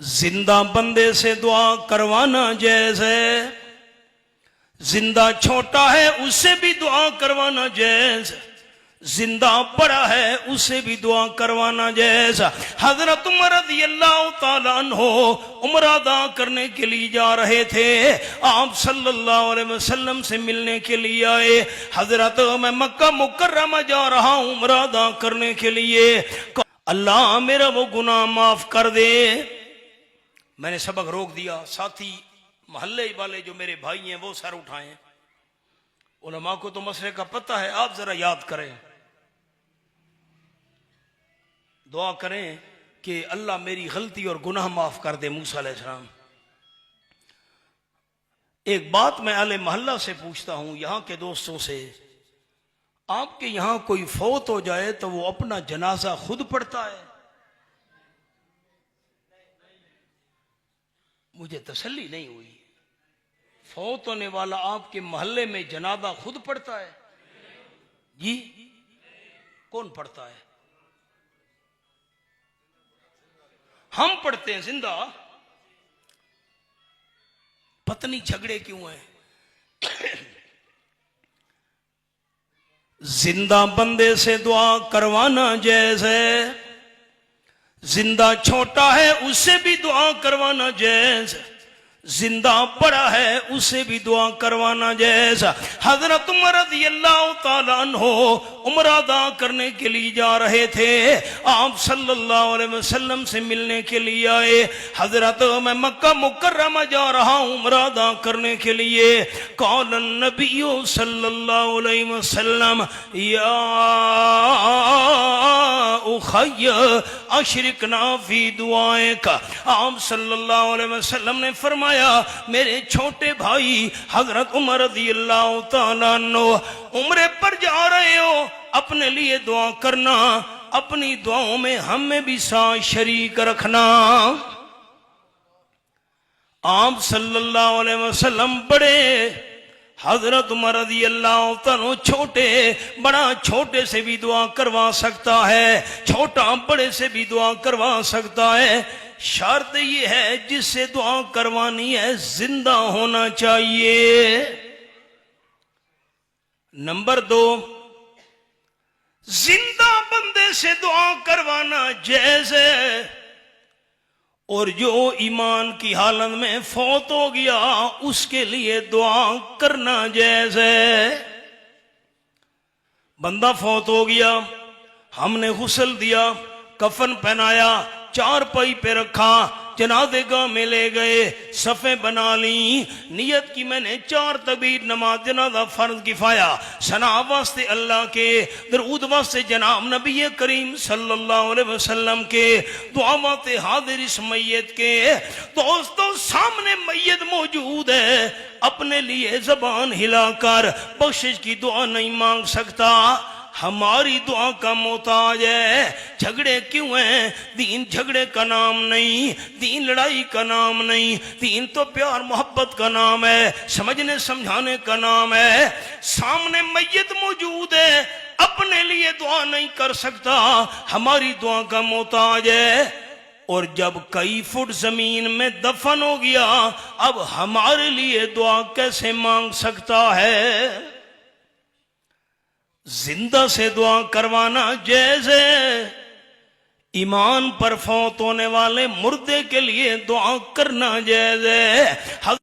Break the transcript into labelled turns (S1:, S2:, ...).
S1: जिंदा बंदे से दुआ करवाना जैसे, जिंदा छोटा है उससे भी दुआ करवाना जैसे, जिंदा बड़ा है उससे भी दुआ करवाना जैसा। हजरत उमर रज़ियल्लाहु ताला अन्हु उम्र अदा करने के लिए जा रहे थे, आप सल्लल्लाहु अलैहि वसल्लम से मिलने के लिए आए। हजरत मैं मक्का मुकर्रमा जा रहा हूं उम्र अदा करने के लिए, अल्लाह मेरा वो गुनाह माफ कर दे। मैंने सबक रोक दिया, साथी मोहल्ले वाले जो मेरे भाई हैं वो सर उठाएं। उलमा को तो मसले का पता है, आप जरा याद करें, दुआ करें कि अल्लाह मेरी गलती और गुनाह माफ कर दे। मूसा अलैहिस्सलाम, एक बात मैं अहले मोहल्ला से पूछता हूं, यहां के दोस्तों से, आपके यहां कोई फौत हो जाए तो वो अपना जनाजा खुद पढ़ता है? मुझे तसल्ली नहीं हुई। फौत होने वाला आपके मोहल्ले में जनाजा खुद पढ़ता है? जी, कौन पढ़ता है? हम पढ़ते हैं जिंदा। पत्नी झगड़े क्यों है? जिंदा बंदे से दुआ करवाना जैसे, जिंदा छोटा है उससे भी दुआ करवाना जैसे, जिंदा बड़ा है उससे भी दुआ करवाना जैसा। हजरत उमर रज़ियल्लाहु ताला अन्हु उम्र अदा करने के लिए जा रहे थे, आप सल्लल्लाहु अलैहि वसल्लम से मिलने के लिए आए। हजरत मैं मक्का मुकर्रमा जा रहा हूं उम्र अदा करने के लिए। क़ाल नबी सल्लल्लाहु अलैहि वसल्लम या उखय अशरिकना फी दुआएका, आप सल्लल्लाहु अलैहि वसल्लम ने फरमाया, मेरे छोटे भाई हजरत उमर रज़ियल्लाहु ताला अन्हु उम्रे पर जा रहे हो, अपने लिए दुआ करना, अपनी दुआओं में हमें भी साथ शरीक रखना। आप सल्लल्लाहु अलैहि वसल्लम बड़े, हजरत उमर रज़ियल्लाहु ताला छोटे, बड़ा छोटे से भी दुआ करवा सकता है, छोटा बड़े से भी दुआ करवा सकता है। शर्त यह है जिससे दुआ करवानी है जिंदा होना चाहिए। नंबर 2, जिंदा बंदे से दुआ करवाना जैसे, और जो ईमान की हालत में फौत हो गया उसके लिए दुआ करना जैसे। बंदा फौत हो गया, हमने गुस्ल दिया, कफन पहनाया, चारपाई पे रखा, जनाजे गाह में ले गए, सफ़े बना ली, नियत की मैंने 4 तकबीर नमाज जनाजा फर्ज किफाया, सना वास्ते अल्लाह के, दरूद वास्ते जनाब नबी करीम सल्लल्लाहु अलैहि वसल्लम के, दुआ वास्ते हाजिर इस मैयत के। दोस्तों सामने मैयत मौजूद है, अपने लिए जबान हिलाकर बख्शिश की दुआ नहीं मांग सकता, हमारी दुआ का मोहताज है। झगड़े क्यों हैं? दीन झगड़े का नाम नहीं, दीन लड़ाई का नाम नहीं, दीन तो प्यार मोहब्बत का नाम है, समझने समझाने का नाम है। सामने मैयत मौजूद है, अपने लिए दुआ नहीं कर सकता, हमारी दुआ का मोहताज है। और जब कई फुट जमीन में दफन हो गया, अब हमारे लिए दुआ कैसे मांग सकता है? जिंदा से दुआ करवाना जैसे, ईमान पर फौत होने वाले मुर्दे के लिए दुआ करना जैसे।